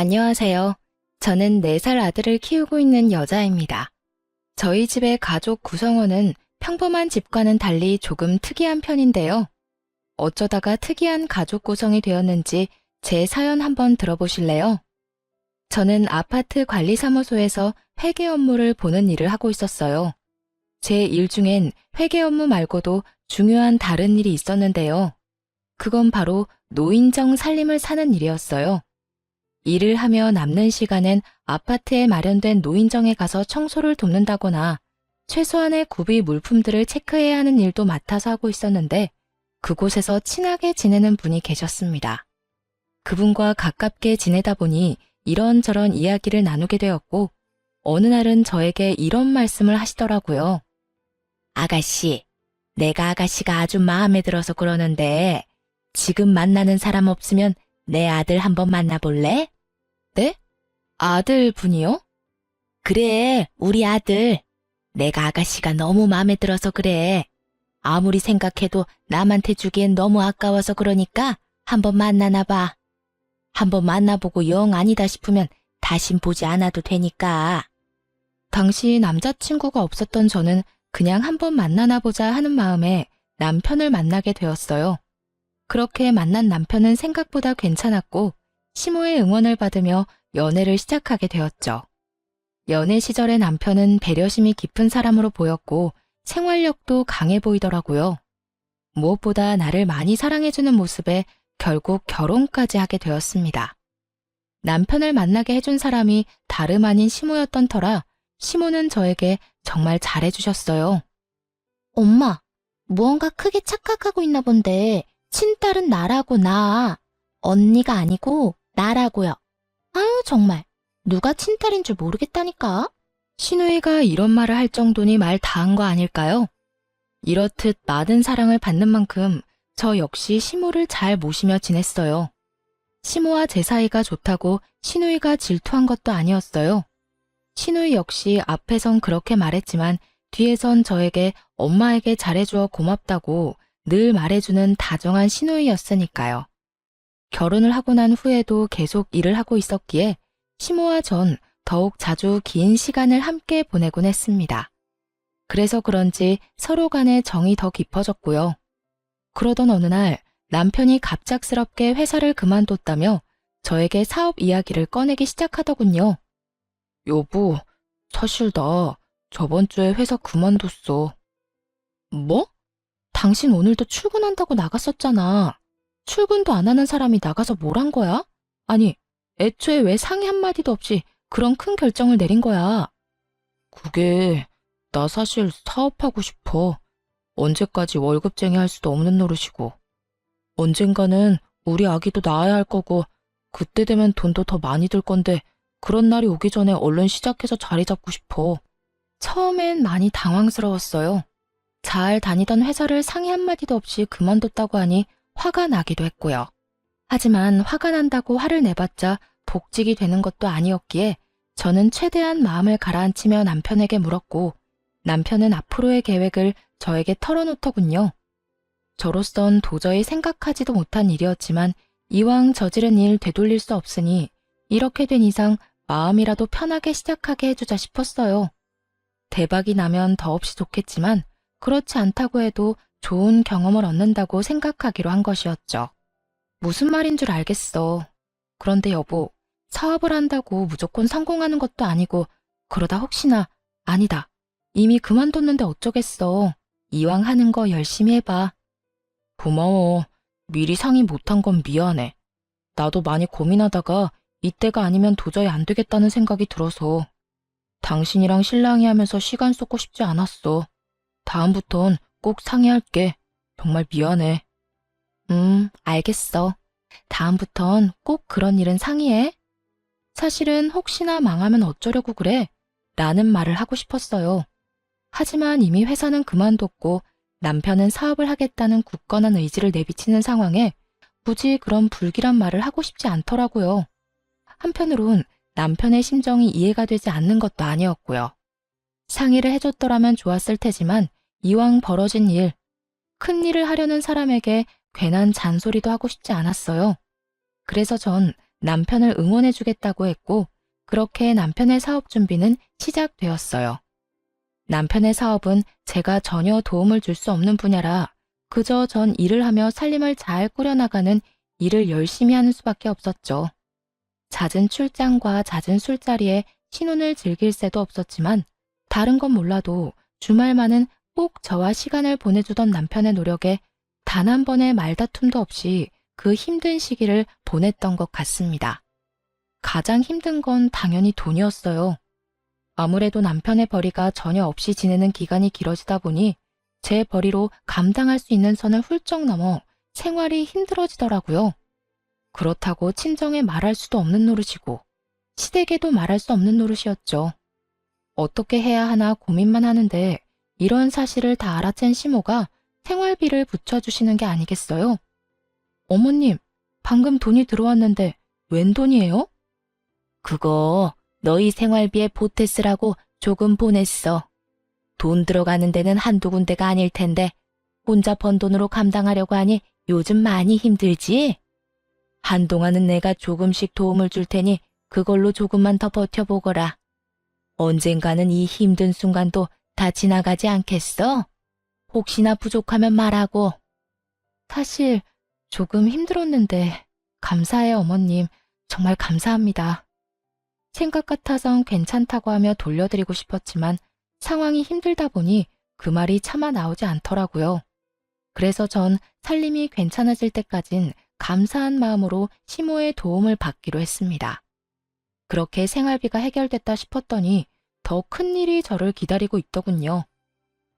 안녕하세요. 저는 4살 아들을 키우고 있는 여자입니다. 저희 집의 가족 구성원은 평범한 집과는 달리 조금 특이한 편인데요. 어쩌다가 특이한 가족 구성이 되었는지 제 사연 한번 들어보실래요? 저는 아파트 관리사무소에서 회계 업무를 보는 일을 하고 있었어요. 제 일 중엔 회계 업무 말고도 중요한 다른 일이 있었는데요. 그건 바로 노인정 살림을 사는 일이었어요. 일을 하며 남는 시간엔 아파트에 마련된 노인정에 가서 청소를 돕는다거나 최소한의 구비 물품들을 체크해야 하는 일도 맡아서 하고 있었는데 그곳에서 친하게 지내는 분이 계셨습니다. 그분과 가깝게 지내다 보니 이런저런 이야기를 나누게 되었고 어느 날은 저에게 이런 말씀을 하시더라고요. 아가씨, 내가 아가씨가 아주 마음에 들어서 그러는데 지금 만나는 사람 없으면 내 아들 한번 만나볼래? 네? 아들 분이요? 그래, 우리 아들. 내가 아가씨가 너무 마음에 들어서 그래. 아무리 생각해도 남한테 주기엔 너무 아까워서 그러니까 한번 만나나 봐. 한번 만나보고 영 아니다 싶으면 다신 보지 않아도 되니까. 당시 남자친구가 없었던 저는 그냥 한번 만나나 보자 하는 마음에 남편을 만나게 되었어요. 그렇게 만난 남편은 생각보다 괜찮았고 시모의 응원을 받으며 연애를 시작하게 되었죠. 연애 시절의 남편은 배려심이 깊은 사람으로 보였고 생활력도 강해 보이더라고요. 무엇보다 나를 많이 사랑해주는 모습에 결국 결혼까지 하게 되었습니다. 남편을 만나게 해준 사람이 다름 아닌 시모였던 터라 시모는 저에게 정말 잘해주셨어요. 엄마, 무언가 크게 착각하고 있나 본데 친딸은 나라고 나. 언니가 아니고 나라고요. 아유 정말 누가 친딸인 줄 모르겠다니까. 신우이가 이런 말을 할 정도니 말 다 한 거 아닐까요? 이렇듯 많은 사랑을 받는 만큼 저 역시 시모를 잘 모시며 지냈어요. 시모와 제 사이가 좋다고 신우이가 질투한 것도 아니었어요. 신우이 역시 앞에선 그렇게 말했지만 뒤에선 저에게 엄마에게 잘해주어 고맙다고 늘 말해주는 다정한 시누이였으니까요. 결혼을 하고 난 후에도 계속 일을 하고 있었기에 시모와 전 더욱 자주 긴 시간을 함께 보내곤 했습니다. 그래서 그런지 서로 간의 정이 더 깊어졌고요. 그러던 어느 날 남편이 갑작스럽게 회사를 그만뒀다며 저에게 사업 이야기를 꺼내기 시작하더군요. 여보, 사실 나 저번 주에 회사 그만뒀어. 뭐? 당신 오늘도 출근한다고 나갔었잖아. 출근도 안 하는 사람이 나가서 뭘 한 거야? 아니, 애초에 왜 상의 한마디도 없이 그런 큰 결정을 내린 거야? 그게, 나 사실 사업하고 싶어. 언제까지 월급쟁이 할 수도 없는 노릇이고. 언젠가는 우리 아기도 낳아야 할 거고, 그때 되면 돈도 더 많이 들 건데, 그런 날이 오기 전에 얼른 시작해서 자리 잡고 싶어. 처음엔 많이 당황스러웠어요. 잘 다니던 회사를 상의 한마디도 없이 그만뒀다고 하니 화가 나기도 했고요. 하지만 화가 난다고 화를 내봤자 복직이 되는 것도 아니었기에 저는 최대한 마음을 가라앉히며 남편에게 물었고 남편은 앞으로의 계획을 저에게 털어놓더군요. 저로선 도저히 생각하지도 못한 일이었지만 이왕 저지른 일 되돌릴 수 없으니 이렇게 된 이상 마음이라도 편하게 시작하게 해주자 싶었어요. 대박이 나면 더없이 좋겠지만 그렇지 않다고 해도 좋은 경험을 얻는다고 생각하기로 한 것이었죠. 무슨 말인 줄 알겠어. 그런데 여보, 사업을 한다고 무조건 성공하는 것도 아니고 그러다 혹시나 아니다. 이미 그만뒀는데 어쩌겠어. 이왕 하는 거 열심히 해봐. 고마워. 미리 상의 못한 건 미안해. 나도 많이 고민하다가 이때가 아니면 도저히 안 되겠다는 생각이 들어서 당신이랑 신랑이 하면서 시간 쏟고 싶지 않았어. 다음부턴 꼭 상의할게. 정말 미안해. 알겠어. 다음부턴 꼭 그런 일은 상의해. 사실은 혹시나 망하면 어쩌려고 그래? 라는 말을 하고 싶었어요. 하지만 이미 회사는 그만뒀고 남편은 사업을 하겠다는 굳건한 의지를 내비치는 상황에 굳이 그런 불길한 말을 하고 싶지 않더라고요. 한편으론 남편의 심정이 이해가 되지 않는 것도 아니었고요. 상의를 해줬더라면 좋았을 테지만 이왕 벌어진 일, 큰 일을 하려는 사람에게 괜한 잔소리도 하고 싶지 않았어요. 그래서 전 남편을 응원해주겠다고 했고, 그렇게 남편의 사업 준비는 시작되었어요. 남편의 사업은 제가 전혀 도움을 줄 수 없는 분야라 그저 전 일을 하며 살림을 잘 꾸려나가는 일을 열심히 하는 수밖에 없었죠. 잦은 출장과 잦은 술자리에 신혼을 즐길 새도 없었지만 다른 건 몰라도 주말만은 꼭 저와 시간을 보내주던 남편의 노력에 단 한 번의 말다툼도 없이 그 힘든 시기를 보냈던 것 같습니다. 가장 힘든 건 당연히 돈이었어요. 아무래도 남편의 벌이가 전혀 없이 지내는 기간이 길어지다 보니 제 벌이로 감당할 수 있는 선을 훌쩍 넘어 생활이 힘들어지더라고요. 그렇다고 친정에 말할 수도 없는 노릇이고 시댁에도 말할 수 없는 노릇이었죠. 어떻게 해야 하나 고민만 하는데 이런 사실을 다 알아챈 시모가 생활비를 붙여주시는 게 아니겠어요? 어머님, 방금 돈이 들어왔는데 웬 돈이에요? 그거 너희 생활비에 보태 쓰라고 조금 보냈어. 돈 들어가는 데는 한두 군데가 아닐 텐데 혼자 번 돈으로 감당하려고 하니 요즘 많이 힘들지? 한동안은 내가 조금씩 도움을 줄 테니 그걸로 조금만 더 버텨보거라. 언젠가는 이 힘든 순간도 다 지나가지 않겠어? 혹시나 부족하면 말하고. 사실 조금 힘들었는데 감사해요, 어머님. 정말 감사합니다. 생각 같아선 괜찮다고 하며 돌려드리고 싶었지만 상황이 힘들다 보니 그 말이 차마 나오지 않더라고요. 그래서 전 살림이 괜찮아질 때까진 감사한 마음으로 시모의 도움을 받기로 했습니다. 그렇게 생활비가 해결됐다 싶었더니 더 큰 일이 저를 기다리고 있더군요.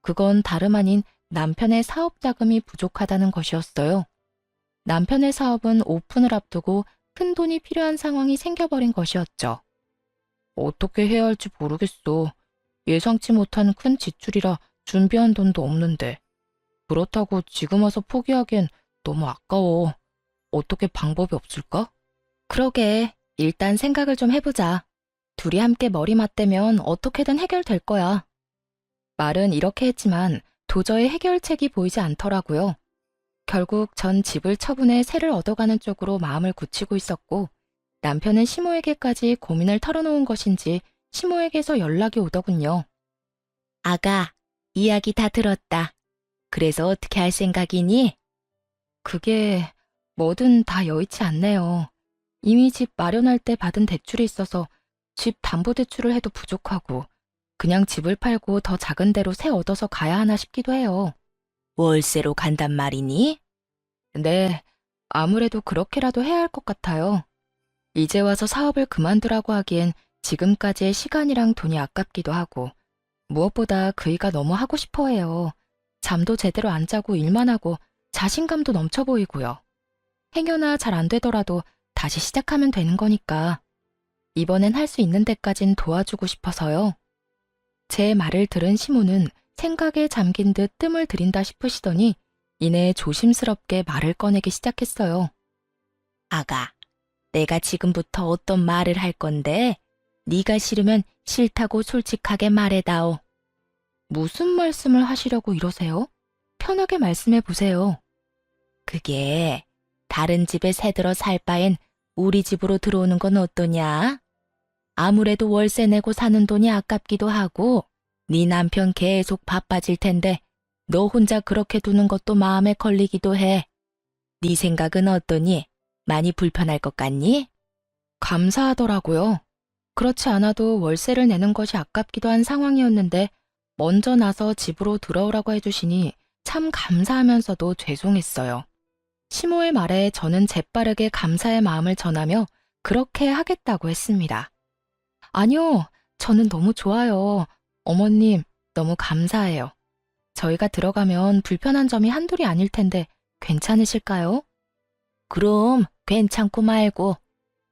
그건 다름 아닌 남편의 사업 자금이 부족하다는 것이었어요. 남편의 사업은 오픈을 앞두고 큰 돈이 필요한 상황이 생겨버린 것이었죠. 어떻게 해야 할지 모르겠어. 예상치 못한 큰 지출이라 준비한 돈도 없는데. 그렇다고 지금 와서 포기하기엔 너무 아까워. 어떻게 방법이 없을까? 그러게, 일단 생각을 좀 해보자. 둘이 함께 머리 맞대면 어떻게든 해결될 거야. 말은 이렇게 했지만 도저히 해결책이 보이지 않더라고요. 결국 전 집을 처분해 새를 얻어가는 쪽으로 마음을 굳히고 있었고 남편은 시모에게까지 고민을 털어놓은 것인지 시모에게서 연락이 오더군요. 아가, 이야기 다 들었다. 그래서 어떻게 할 생각이니? 그게 뭐든 다 여의치 않네요. 이미 집 마련할 때 받은 대출이 있어서 집 담보대출을 해도 부족하고 그냥 집을 팔고 더 작은 데로 새 얻어서 가야 하나 싶기도 해요. 월세로 간단 말이니? 네, 아무래도 그렇게라도 해야 할 것 같아요. 이제 와서 사업을 그만두라고 하기엔 지금까지의 시간이랑 돈이 아깝기도 하고 무엇보다 그이가 너무 하고 싶어 해요. 잠도 제대로 안 자고 일만 하고 자신감도 넘쳐 보이고요. 행여나 잘 안 되더라도 다시 시작하면 되는 거니까 이번엔 할 수 있는 데까진 도와주고 싶어서요. 제 말을 들은 시모는 생각에 잠긴 듯 뜸을 들인다 싶으시더니 이내 조심스럽게 말을 꺼내기 시작했어요. 아가, 내가 지금부터 어떤 말을 할 건데 네가 싫으면 싫다고 솔직하게 말해다오. 무슨 말씀을 하시려고 이러세요? 편하게 말씀해 보세요. 그게 다른 집에 새들어 살 바엔 우리 집으로 들어오는 건 어떠냐? 아무래도 월세 내고 사는 돈이 아깝기도 하고 네 남편 계속 바빠질 텐데 너 혼자 그렇게 두는 것도 마음에 걸리기도 해. 네 생각은 어떠니? 많이 불편할 것 같니? 감사하더라고요. 그렇지 않아도 월세를 내는 것이 아깝기도 한 상황이었는데 먼저 나서 집으로 들어오라고 해주시니 참 감사하면서도 죄송했어요. 시모의 말에 저는 재빠르게 감사의 마음을 전하며 그렇게 하겠다고 했습니다. 아니요, 저는 너무 좋아요. 어머님, 너무 감사해요. 저희가 들어가면 불편한 점이 한둘이 아닐 텐데 괜찮으실까요? 그럼 괜찮고 말고.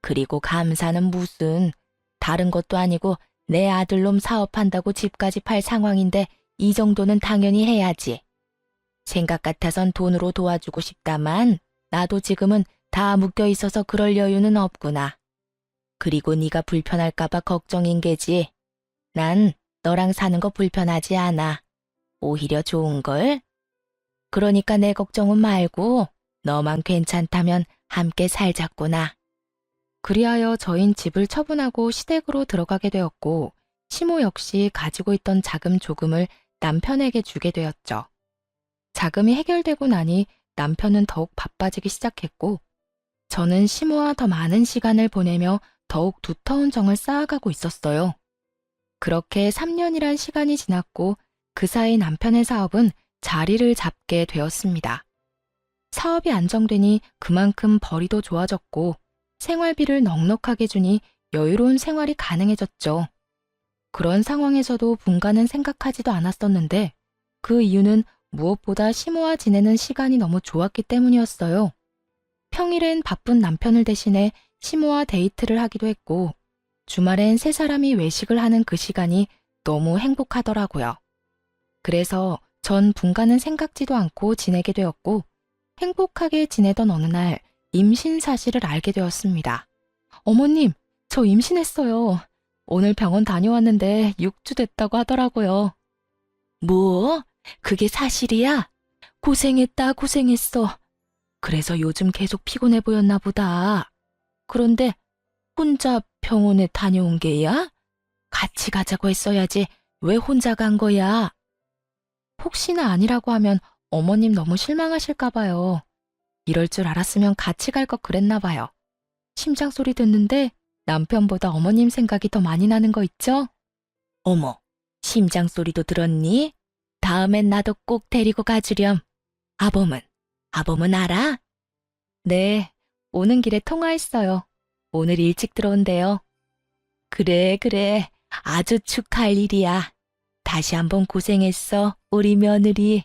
그리고 감사는 무슨. 다른 것도 아니고 내 아들놈 사업한다고 집까지 팔 상황인데 이 정도는 당연히 해야지. 생각 같아선 돈으로 도와주고 싶다만 나도 지금은 다 묶여 있어서 그럴 여유는 없구나. 그리고 네가 불편할까봐 걱정인 게지. 난 너랑 사는 거 불편하지 않아. 오히려 좋은걸? 그러니까 내 걱정은 말고 너만 괜찮다면 함께 살자꾸나. 그리하여 저흰 집을 처분하고 시댁으로 들어가게 되었고, 시모 역시 가지고 있던 자금 조금을 남편에게 주게 되었죠. 자금이 해결되고 나니 남편은 더욱 바빠지기 시작했고, 저는 시모와 더 많은 시간을 보내며 더욱 두터운 정을 쌓아가고 있었어요. 그렇게 3년이란 시간이 지났고, 그 사이 남편의 사업은 자리를 잡게 되었습니다. 사업이 안정되니 그만큼 벌이도 좋아졌고, 생활비를 넉넉하게 주니 여유로운 생활이 가능해졌죠. 그런 상황에서도 분가는 생각하지도 않았었는데, 그 이유는 무엇보다 시모와 지내는 시간이 너무 좋았기 때문이었어요. 평일엔 바쁜 남편을 대신해 시모와 데이트를 하기도 했고, 주말엔 세 사람이 외식을 하는 그 시간이 너무 행복하더라고요. 그래서 전 분가는 생각지도 않고 지내게 되었고, 행복하게 지내던 어느 날 임신 사실을 알게 되었습니다. 어머님, 저 임신했어요. 오늘 병원 다녀왔는데 6주 됐다고 하더라고요. 뭐? 그게 사실이야? 고생했다, 고생했어. 그래서 요즘 계속 피곤해 보였나 보다. 그런데 혼자 병원에 다녀온 게야? 같이 가자고 했어야지. 왜 혼자 간 거야? 혹시나 아니라고 하면 어머님 너무 실망하실까 봐요. 이럴 줄 알았으면 같이 갈 것 그랬나 봐요. 심장 소리 듣는데 남편보다 어머님 생각이 더 많이 나는 거 있죠? 어머, 심장 소리도 들었니? 다음엔 나도 꼭 데리고 가주렴. 아범은 알아? 네, 오는 길에 통화했어요. 오늘 일찍 들어온대요. 그래. 아주 축하할 일이야. 다시 한번 고생했어, 우리 며느리.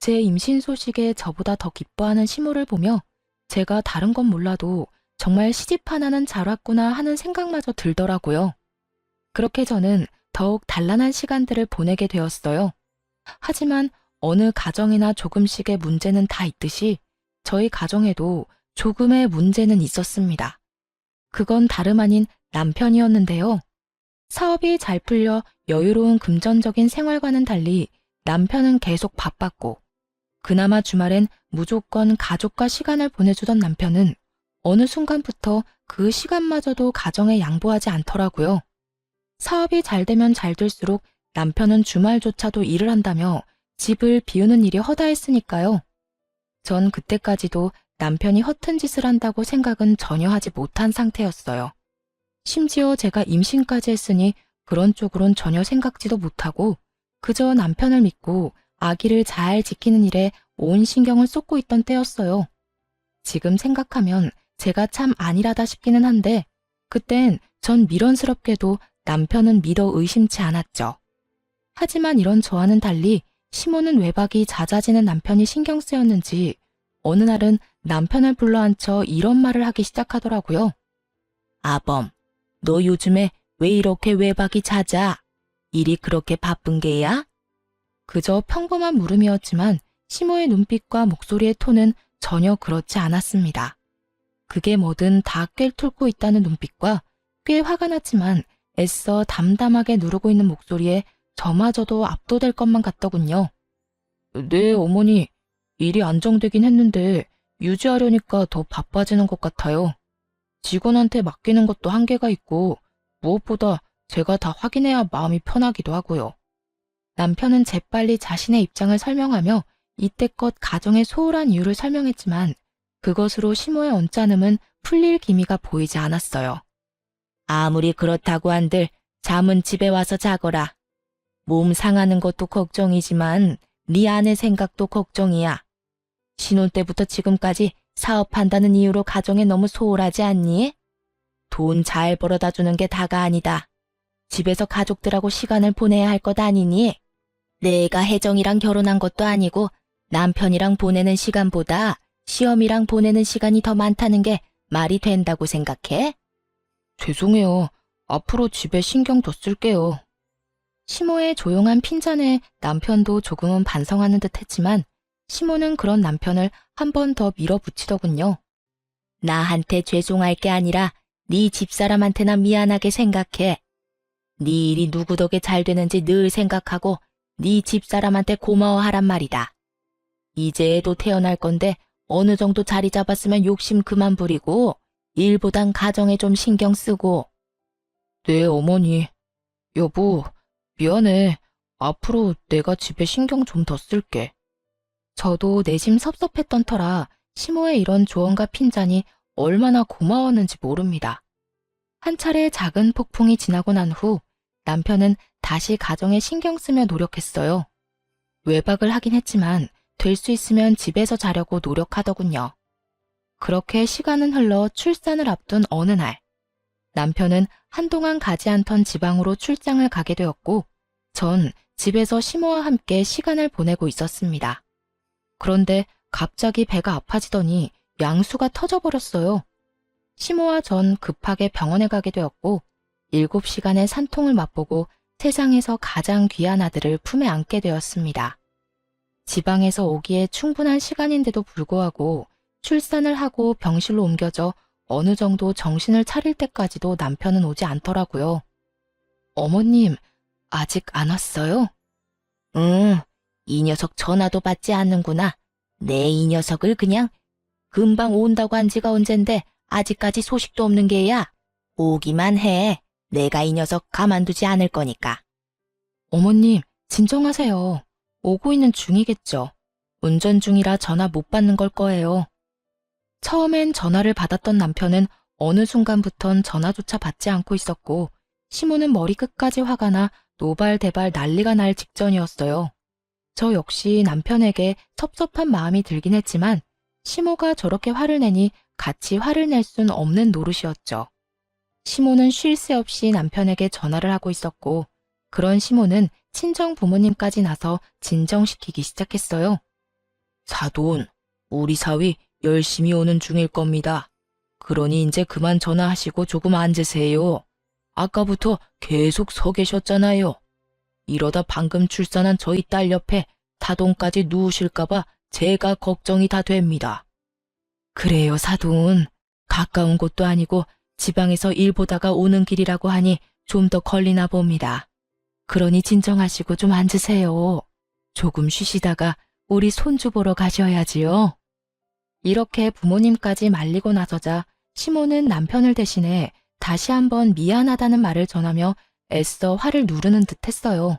제 임신 소식에 저보다 더 기뻐하는 시모를 보며 제가 다른 건 몰라도 정말 시집 하나는 잘 왔구나 하는 생각마저 들더라고요. 그렇게 저는 더욱 단란한 시간들을 보내게 되었어요. 하지만 어느 가정이나 조금씩의 문제는 다 있듯이 저희 가정에도 조금의 문제는 있었습니다. 그건 다름 아닌 남편이었는데요. 사업이 잘 풀려 여유로운 금전적인 생활과는 달리 남편은 계속 바빴고, 그나마 주말엔 무조건 가족과 시간을 보내주던 남편은 어느 순간부터 그 시간마저도 가정에 양보하지 않더라고요. 사업이 잘 되면 잘 될수록 남편은 주말조차도 일을 한다며 집을 비우는 일이 허다했으니까요. 전 그때까지도 남편이 허튼 짓을 한다고 생각은 전혀 하지 못한 상태였어요. 심지어 제가 임신까지 했으니 그런 쪽으론 전혀 생각지도 못하고 그저 남편을 믿고 아기를 잘 지키는 일에 온 신경을 쏟고 있던 때였어요. 지금 생각하면 제가 참 안일하다 싶기는 한데 그땐 전 미련스럽게도 남편은 믿어 의심치 않았죠. 하지만 이런 저와는 달리 시모는 외박이 잦아지는 남편이 신경 쓰였는지 어느 날은 남편을 불러앉혀 이런 말을 하기 시작하더라고요. 아범, 너 요즘에 왜 이렇게 외박이 잦아? 일이 그렇게 바쁜 게야? 그저 평범한 물음이었지만 시모의 눈빛과 목소리의 톤은 전혀 그렇지 않았습니다. 그게 뭐든 다 꿰뚫고 있다는 눈빛과 꽤 화가 났지만 애써 담담하게 누르고 있는 목소리에 저마저도 압도될 것만 같더군요. 네, 어머니. 일이 안정되긴 했는데 유지하려니까 더 바빠지는 것 같아요. 직원한테 맡기는 것도 한계가 있고 무엇보다 제가 다 확인해야 마음이 편하기도 하고요. 남편은 재빨리 자신의 입장을 설명하며 이때껏 가정의 소홀한 이유를 설명했지만 그것으로 시모의 언짢음은 풀릴 기미가 보이지 않았어요. 아무리 그렇다고 한들 잠은 집에 와서 자거라. 몸 상하는 것도 걱정이지만 네 아내 생각도 걱정이야. 신혼 때부터 지금까지 사업한다는 이유로 가정에 너무 소홀하지 않니? 돈 잘 벌어다 주는 게 다가 아니다. 집에서 가족들하고 시간을 보내야 할 것 아니니? 내가 혜정이랑 결혼한 것도 아니고 남편이랑 보내는 시간보다 시험이랑 보내는 시간이 더 많다는 게 말이 된다고 생각해? 죄송해요. 앞으로 집에 신경 더 쓸게요. 시모의 조용한 핀잔에 남편도 조금은 반성하는 듯 했지만 시모는 그런 남편을 한 번 더 밀어붙이더군요. 나한테 죄송할 게 아니라 네 집사람한테나 미안하게 생각해. 네 일이 누구 덕에 잘 되는지 늘 생각하고 네 집사람한테 고마워하란 말이다. 이제 애도 태어날 건데 어느 정도 자리 잡았으면 욕심 그만 부리고 일보단 가정에 좀 신경 쓰고. 네, 어머니. 여보, 미안해. 앞으로 내가 집에 신경 좀 더 쓸게. 저도 내심 섭섭했던 터라 시모의 이런 조언과 핀잔이 얼마나 고마웠는지 모릅니다. 한 차례 작은 폭풍이 지나고 난 후 남편은 다시 가정에 신경 쓰며 노력했어요. 외박을 하긴 했지만 될 수 있으면 집에서 자려고 노력하더군요. 그렇게 시간은 흘러 출산을 앞둔 어느 날, 남편은 한동안 가지 않던 지방으로 출장을 가게 되었고, 전 집에서 시모와 함께 시간을 보내고 있었습니다. 그런데 갑자기 배가 아파지더니 양수가 터져버렸어요. 시모와 전 급하게 병원에 가게 되었고, 7시간의 산통을 맛보고 세상에서 가장 귀한 아들을 품에 안게 되었습니다. 지방에서 오기에 충분한 시간인데도 불구하고 출산을 하고 병실로 옮겨져 어느 정도 정신을 차릴 때까지도 남편은 오지 않더라고요. 어머님, 아직 안 왔어요? 응, 이 녀석 전화도 받지 않는구나. 내 이 녀석을 그냥 금방 온다고 한 지가 언젠데 아직까지 소식도 없는 게야. 오기만 해. 내가 이 녀석 가만두지 않을 거니까. 어머님, 진정하세요. 오고 있는 중이겠죠. 운전 중이라 전화 못 받는 걸 거예요. 처음엔 전화를 받았던 남편은 어느 순간부턴 전화조차 받지 않고 있었고, 시모는 머리 끝까지 화가 나 노발대발 난리가 날 직전이었어요. 저 역시 남편에게 섭섭한 마음이 들긴 했지만 시모가 저렇게 화를 내니 같이 화를 낼 순 없는 노릇이었죠. 시모는 쉴 새 없이 남편에게 전화를 하고 있었고, 그런 시모는 친정 부모님까지 나서 진정시키기 시작했어요. 사돈, 우리 사위 열심히 오는 중일 겁니다. 그러니 이제 그만 전화하시고 조금 앉으세요. 아까부터 계속 서 계셨잖아요. 이러다 방금 출산한 저희 딸 옆에 사돈까지 누우실까봐 제가 걱정이 다 됩니다. 그래요, 사돈. 가까운 곳도 아니고 지방에서 일 보다가 오는 길이라고 하니 좀 더 걸리나 봅니다. 그러니 진정하시고 좀 앉으세요. 조금 쉬시다가 우리 손주 보러 가셔야지요. 이렇게 부모님까지 말리고 나서자 시모는 남편을 대신해 다시 한번 미안하다는 말을 전하며 애써 화를 누르는 듯 했어요.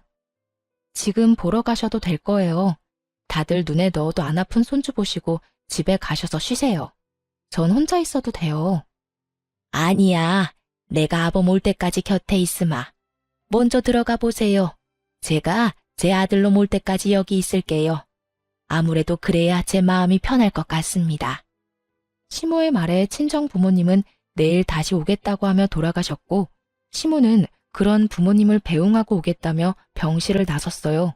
지금 보러 가셔도 될 거예요. 다들 눈에 넣어도 안 아픈 손주 보시고 집에 가셔서 쉬세요. 전 혼자 있어도 돼요. 아니야. 내가 아범 올 때까지 곁에 있으마. 먼저 들어가 보세요. 제가 제 아들놈 올 때까지 여기 있을게요. 아무래도 그래야 제 마음이 편할 것 같습니다. 시모의 말에 친정 부모님은 내일 다시 오겠다고 하며 돌아가셨고, 시모는 그런 부모님을 배웅하고 오겠다며 병실을 나섰어요.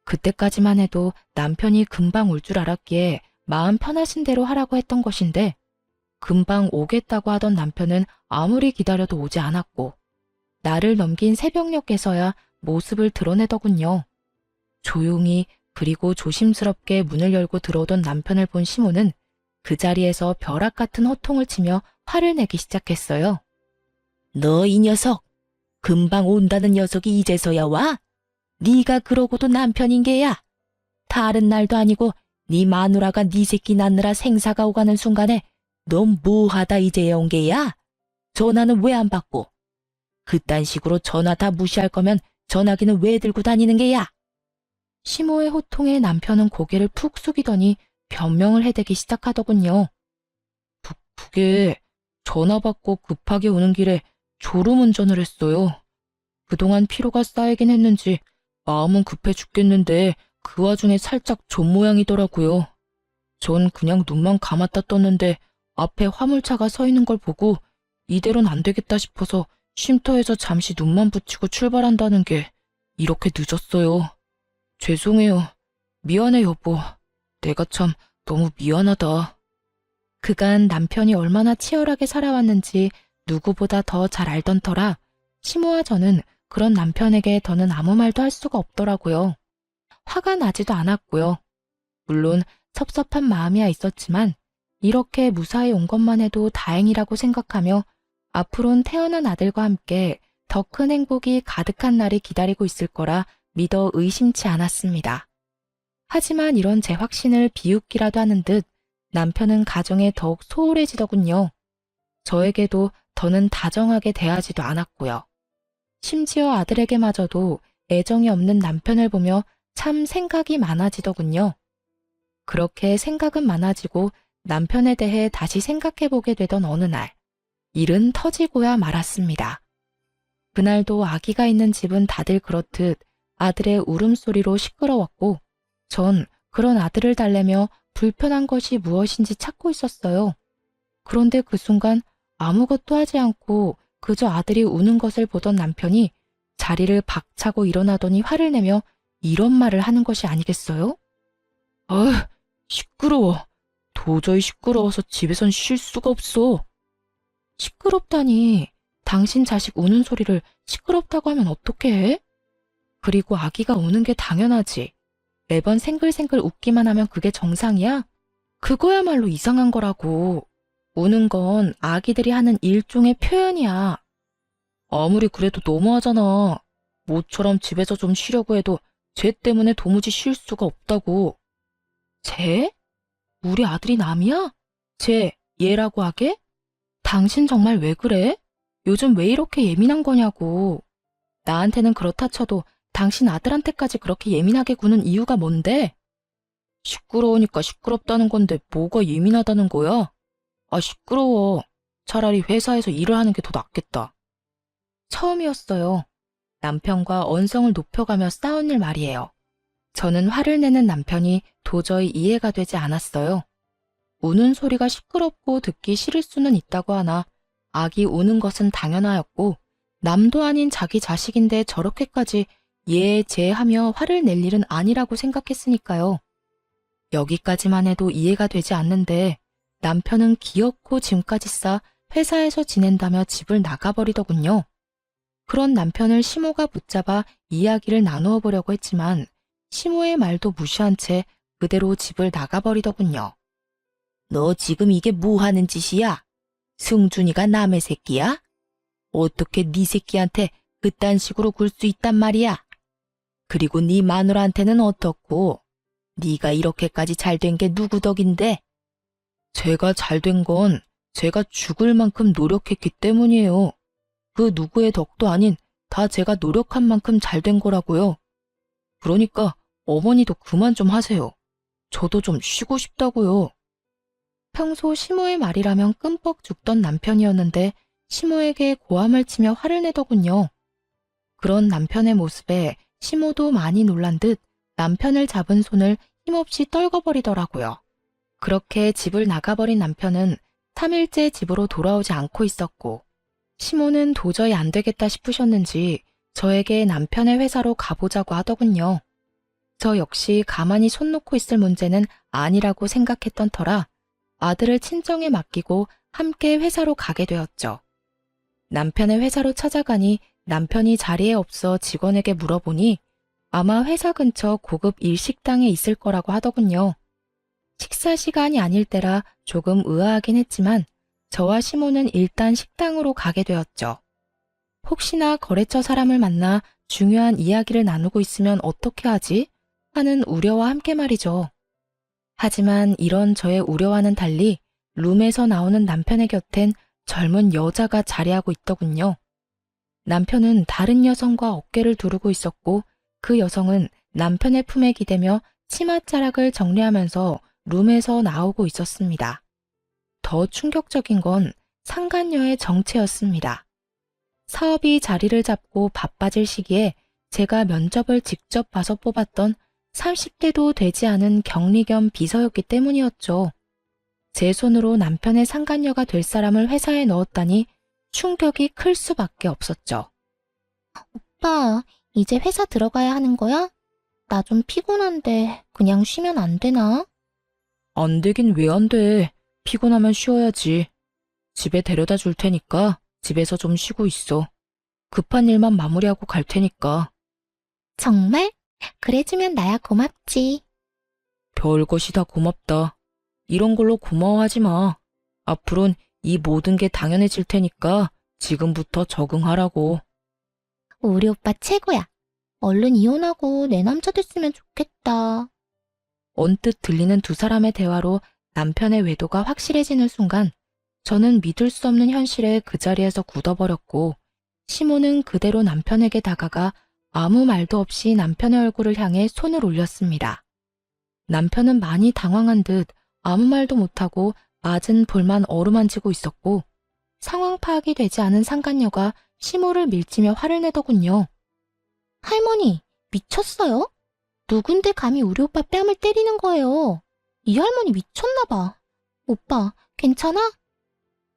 그때까지만 해도 남편이 금방 올 줄 알았기에 마음 편하신 대로 하라고 했던 것인데, 금방 오겠다고 하던 남편은 아무리 기다려도 오지 않았고, 날을 넘긴 새벽녘에서야 모습을 드러내더군요. 조용히 그리고 조심스럽게 문을 열고 들어오던 남편을 본 시모는 그 자리에서 벼락 같은 호통을 치며 화를 내기 시작했어요. 너 이 녀석! 금방 온다는 녀석이 이제서야 와? 네가 그러고도 남편인 게야. 다른 날도 아니고 네 마누라가 네 새끼 낳느라 생사가 오가는 순간에 넌 뭐하다 이제야 온 게야? 전화는 왜 안 받고? 그딴 식으로 전화 다 무시할 거면 전화기는 왜 들고 다니는 게야? 시모의 호통에 남편은 고개를 푹 숙이더니 변명을 해대기 시작하더군요. 그게 전화 받고 급하게 오는 길에 졸음운전을 했어요. 그동안 피로가 쌓이긴 했는지 마음은 급해 죽겠는데 그 와중에 살짝 존 모양이더라고요. 전 그냥 눈만 감았다 떴는데 앞에 화물차가 서 있는 걸 보고 이대로는 안 되겠다 싶어서 쉼터에서 잠시 눈만 붙이고 출발한다는 게 이렇게 늦었어요. 죄송해요. 미안해, 여보. 내가 참 너무 미안하다. 그간 남편이 얼마나 치열하게 살아왔는지 누구보다 더 잘 알던 터라 시모와 저는 그런 남편에게 더는 아무 말도 할 수가 없더라고요. 화가 나지도 않았고요. 물론 섭섭한 마음이야 있었지만 이렇게 무사히 온 것만 해도 다행이라고 생각하며 앞으론 태어난 아들과 함께 더 큰 행복이 가득한 날이 기다리고 있을 거라 믿어 의심치 않았습니다. 하지만 이런 제 확신을 비웃기라도 하는 듯 남편은 가정에 더욱 소홀해지더군요. 저에게도 더는 다정하게 대하지도 않았고요. 심지어 아들에게마저도 애정이 없는 남편을 보며 참 생각이 많아지더군요. 그렇게 생각은 많아지고 남편에 대해 다시 생각해보게 되던 어느 날, 일은 터지고야 말았습니다. 그날도 아기가 있는 집은 다들 그렇듯 아들의 울음소리로 시끄러웠고, 전 그런 아들을 달래며 불편한 것이 무엇인지 찾고 있었어요. 그런데 그 순간 아무것도 하지 않고 그저 아들이 우는 것을 보던 남편이 자리를 박차고 일어나더니 화를 내며 이런 말을 하는 것이 아니겠어요? 시끄러워. 도저히 시끄러워서 집에선 쉴 수가 없어. 시끄럽다니. 당신 자식 우는 소리를 시끄럽다고 하면 어떻게 해? 그리고 아기가 우는 게 당연하지. 매번 생글생글 웃기만 하면 그게 정상이야? 그거야말로 이상한 거라고. 우는 건 아기들이 하는 일종의 표현이야. 아무리 그래도 너무하잖아. 모처럼 집에서 좀 쉬려고 해도 쟤 때문에 도무지 쉴 수가 없다고. 쟤? 우리 아들이 남이야? 쟤, 얘라고 하게? 당신 정말 왜 그래? 요즘 왜 이렇게 예민한 거냐고. 나한테는 그렇다 쳐도 당신 아들한테까지 그렇게 예민하게 구는 이유가 뭔데? 시끄러우니까 시끄럽다는 건데 뭐가 예민하다는 거야? 시끄러워. 차라리 회사에서 일을 하는 게 더 낫겠다. 처음이었어요. 남편과 언성을 높여가며 싸운 일 말이에요. 저는 화를 내는 남편이 도저히 이해가 되지 않았어요. 우는 소리가 시끄럽고 듣기 싫을 수는 있다고 하나 아기 우는 것은 당연하였고 남도 아닌 자기 자식인데 저렇게까지 예, 제 하며 화를 낼 일은 아니라고 생각했으니까요. 여기까지만 해도 이해가 되지 않는데 남편은 기어코 짐까지 싸 회사에서 지낸다며 집을 나가버리더군요. 그런 남편을 시모가 붙잡아 이야기를 나누어 보려고 했지만 시모의 말도 무시한 채 그대로 집을 나가버리더군요. 너 지금 이게 뭐 하는 짓이야? 승준이가 남의 새끼야? 어떻게 네 새끼한테 그딴 식으로 굴 수 있단 말이야? 그리고 네 마누라한테는 어떻고? 네가 이렇게까지 잘된 게 누구 덕인데? 제가 잘된 건 제가 죽을 만큼 노력했기 때문이에요. 그 누구의 덕도 아닌 다 제가 노력한 만큼 잘된 거라고요. 그러니까 어머니도 그만 좀 하세요. 저도 좀 쉬고 싶다고요. 평소 시모의 말이라면 끔뻑 죽던 남편이었는데 시모에게 고함을 치며 화를 내더군요. 그런 남편의 모습에 시모도 많이 놀란 듯 남편을 잡은 손을 힘없이 떨궈버리더라고요. 그렇게 집을 나가버린 남편은 3일째 집으로 돌아오지 않고 있었고 시모는 도저히 안 되겠다 싶으셨는지 저에게 남편의 회사로 가보자고 하더군요. 저 역시 가만히 손 놓고 있을 문제는 아니라고 생각했던 터라 아들을 친정에 맡기고 함께 회사로 가게 되었죠. 남편의 회사로 찾아가니 남편이 자리에 없어 직원에게 물어보니 아마 회사 근처 고급 일식당에 있을 거라고 하더군요. 식사 시간이 아닐 때라 조금 의아하긴 했지만 저와 시모는 일단 식당으로 가게 되었죠. 혹시나 거래처 사람을 만나 중요한 이야기를 나누고 있으면 어떻게 하지? 하는 우려와 함께 말이죠. 하지만 이런 저의 우려와는 달리 룸에서 나오는 남편의 곁엔 젊은 여자가 자리하고 있더군요. 남편은 다른 여성과 어깨를 두르고 있었고 그 여성은 남편의 품에 기대며 치맛자락을 정리하면서 룸에서 나오고 있었습니다. 더 충격적인 건 상간녀의 정체였습니다. 사업이 자리를 잡고 바빠질 시기에 제가 면접을 직접 봐서 뽑았던 30대도 되지 않은 격리 겸 비서였기 때문이었죠. 제 손으로 남편의 상간녀가 될 사람을 회사에 넣었다니 충격이 클 수밖에 없었죠. 오빠, 이제 회사 들어가야 하는 거야? 나 좀 피곤한데 그냥 쉬면 안 되나? 안 되긴 왜 안 돼. 피곤하면 쉬어야지. 집에 데려다 줄 테니까 집에서 좀 쉬고 있어. 급한 일만 마무리하고 갈 테니까. 정말? 그래주면 나야 고맙지. 별것이 다 고맙다. 이런 걸로 고마워하지 마. 앞으론 이 모든 게 당연해질 테니까 지금부터 적응하라고. 우리 오빠 최고야. 얼른 이혼하고 내 남자 됐으면 좋겠다. 언뜻 들리는 두 사람의 대화로 남편의 외도가 확실해지는 순간 저는 믿을 수 없는 현실에 그 자리에서 굳어버렸고, 시모는 그대로 남편에게 다가가 아무 말도 없이 남편의 얼굴을 향해 손을 올렸습니다. 남편은 많이 당황한 듯 아무 말도 못하고 맞은 볼만 어루만지고 있었고, 상황 파악이 되지 않은 상간녀가 시모를 밀치며 화를 내더군요. 할머니, 미쳤어요? 누군데 감히 우리 오빠 뺨을 때리는 거예요? 이 할머니 미쳤나 봐. 오빠, 괜찮아?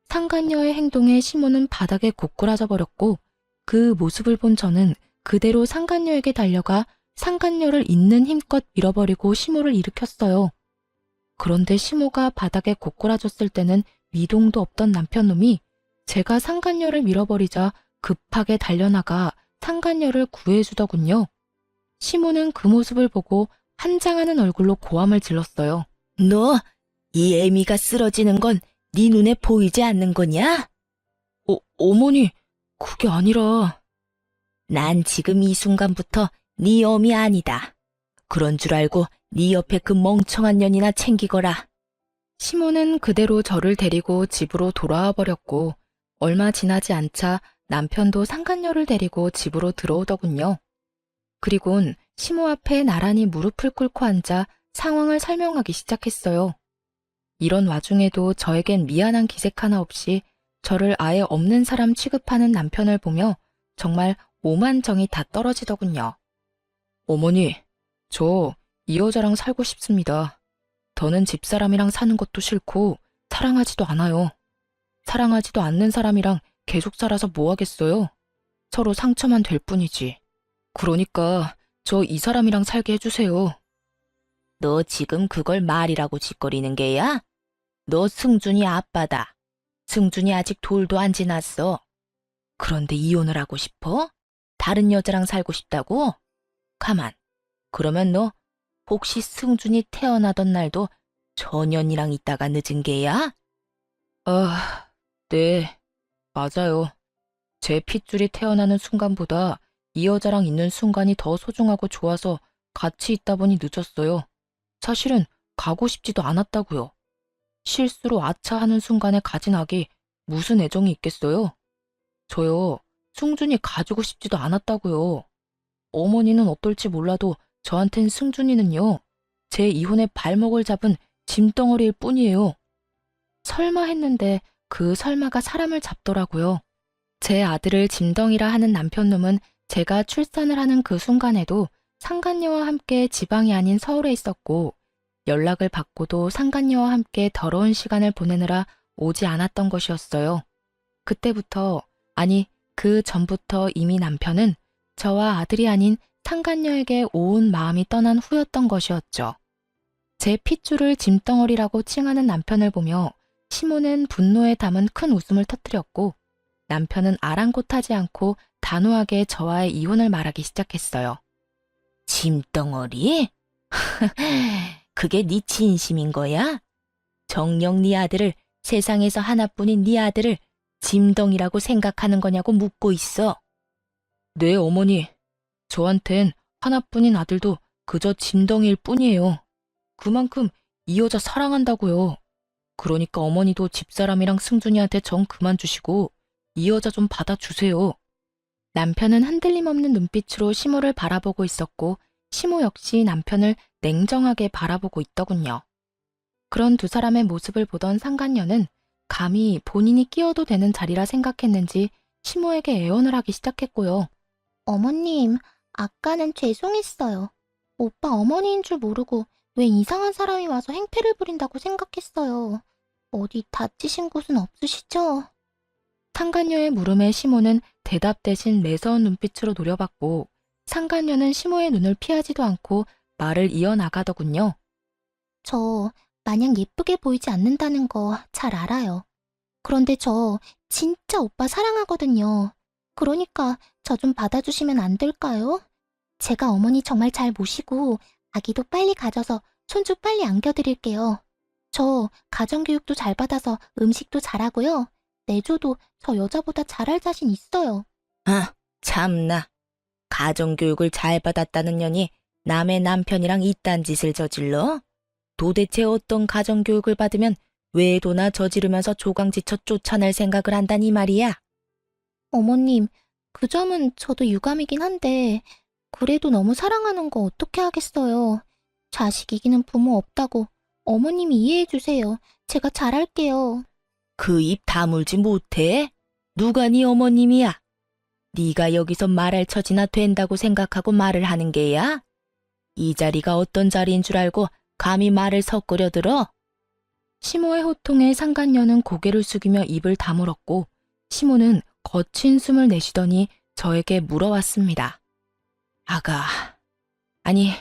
상간녀의 행동에 시모는 바닥에 고꾸라져 버렸고, 그 모습을 본 저는 그대로 상간녀에게 달려가 상간녀를 있는 힘껏 밀어버리고 시모를 일으켰어요. 그런데 시모가 바닥에 고꾸라졌을 때는 미동도 없던 남편놈이 제가 상간녀를 밀어버리자 급하게 달려나가 상간녀를 구해주더군요. 시모는 그 모습을 보고 한장하는 얼굴로 고함을 질렀어요. 너, 이 애미가 쓰러지는 건 네 눈에 보이지 않는 거냐? 어머니, 그게 아니라. 난 지금 이 순간부터 네 어미 아니다. 그런 줄 알고 네 옆에 그 멍청한 년이나 챙기거라. 시모는 그대로 저를 데리고 집으로 돌아와 버렸고, 얼마 지나지 않자 남편도 상간녀를 데리고 집으로 들어오더군요. 그리곤 시모 앞에 나란히 무릎을 꿇고 앉아 상황을 설명하기 시작했어요. 이런 와중에도 저에겐 미안한 기색 하나 없이 저를 아예 없는 사람 취급하는 남편을 보며 정말 오만정이 다 떨어지더군요. 어머니, 저 이 여자랑 살고 싶습니다. 더는 집사람이랑 사는 것도 싫고 사랑하지도 않아요. 사랑하지도 않는 사람이랑 계속 살아서 뭐 하겠어요? 서로 상처만 될 뿐이지. 그러니까 저 이 사람이랑 살게 해주세요. 너 지금 그걸 말이라고 짓거리는 게야? 너 승준이 아빠다. 승준이 아직 돌도 안 지났어. 그런데 이혼을 하고 싶어? 다른 여자랑 살고 싶다고? 가만. 그러면 너 혹시 승준이 태어나던 날도 전현이랑 있다가 늦은 게야? 아, 네, 맞아요. 제 핏줄이 태어나는 순간보다 이 여자랑 있는 순간이 더 소중하고 좋아서 같이 있다 보니 늦었어요. 사실은 가고 싶지도 않았다고요. 실수로 아차 하는 순간에 가진 악이 무슨 애정이 있겠어요? 저요, 승준이 가지고 싶지도 않았다고요. 어머니는 어떨지 몰라도 저한텐 승준이는요, 제 이혼의 발목을 잡은 짐덩어리일 뿐이에요. 설마 했는데 그 설마가 사람을 잡더라고요. 제 아들을 짐덩이라 하는 남편놈은 제가 출산을 하는 그 순간에도 상간녀와 함께 지방이 아닌 서울에 있었고, 연락을 받고도 상간녀와 함께 더러운 시간을 보내느라 오지 않았던 것이었어요. 그때부터, 아니 그 전부터 이미 남편은 저와 아들이 아닌 상간녀에게 온 마음이 떠난 후였던 것이었죠. 제 핏줄을 짐덩어리라고 칭하는 남편을 보며 시모는 분노에 담은 큰 웃음을 터뜨렸고, 남편은 아랑곳하지 않고 단호하게 저와의 이혼을 말하기 시작했어요. 짐덩어리? 그게 네 진심인 거야? 정녕 네 아들을, 세상에서 하나뿐인 네 아들을 짐덩이라고 생각하는 거냐고 묻고 있어. 네, 어머니. 저한텐 하나뿐인 아들도 그저 짐덩이일 뿐이에요. 그만큼 이 여자 사랑한다고요. 그러니까 어머니도 집사람이랑 승준이한테 정 그만 주시고 이 여자 좀 받아주세요. 남편은 흔들림 없는 눈빛으로 시모를 바라보고 있었고, 시모 역시 남편을 냉정하게 바라보고 있더군요. 그런 두 사람의 모습을 보던 상간녀는 감히 본인이 끼어도 되는 자리라 생각했는지 시모에게 애원을 하기 시작했고요. 어머님, 아까는 죄송했어요. 오빠 어머니인 줄 모르고 왜 이상한 사람이 와서 행패를 부린다고 생각했어요. 어디 다치신 곳은 없으시죠? 상간녀의 물음에 시모는 대답 대신 매서운 눈빛으로 노려봤고, 상간녀는 시모의 눈을 피하지도 않고 말을 이어나가더군요. 저 마냥 예쁘게 보이지 않는다는 거 잘 알아요. 그런데 저 진짜 오빠 사랑하거든요. 그러니까 저 좀 받아주시면 안 될까요? 제가 어머니 정말 잘 모시고 아기도 빨리 가져서 손주 빨리 안겨드릴게요. 저 가정교육도 잘 받아서 음식도 잘하고요. 내조도 저 여자보다 잘할 자신 있어요. 아, 참나. 가정교육을 잘 받았다는 년이 남의 남편이랑 이딴 짓을 저질러? 도대체 어떤 가정교육을 받으면 외도나 저지르면서 조강지쳐 쫓아낼 생각을 한다니 말이야. 어머님, 그 점은 저도 유감이긴 한데, 그래도 너무 사랑하는 거 어떻게 하겠어요. 자식 이기는 부모 없다고 어머님이 이해해 주세요. 제가 잘할게요. 그 입 다물지 못해? 누가 네 어머님이야? 네가 여기서 말할 처지나 된다고 생각하고 말을 하는 게야? 이 자리가 어떤 자리인 줄 알고 감히 말을 섞으려 들어? 시모의 호통에 상간녀는 고개를 숙이며 입을 다물었고 시모는 거친 숨을 내쉬더니 저에게 물어왔습니다. 아가, 아니,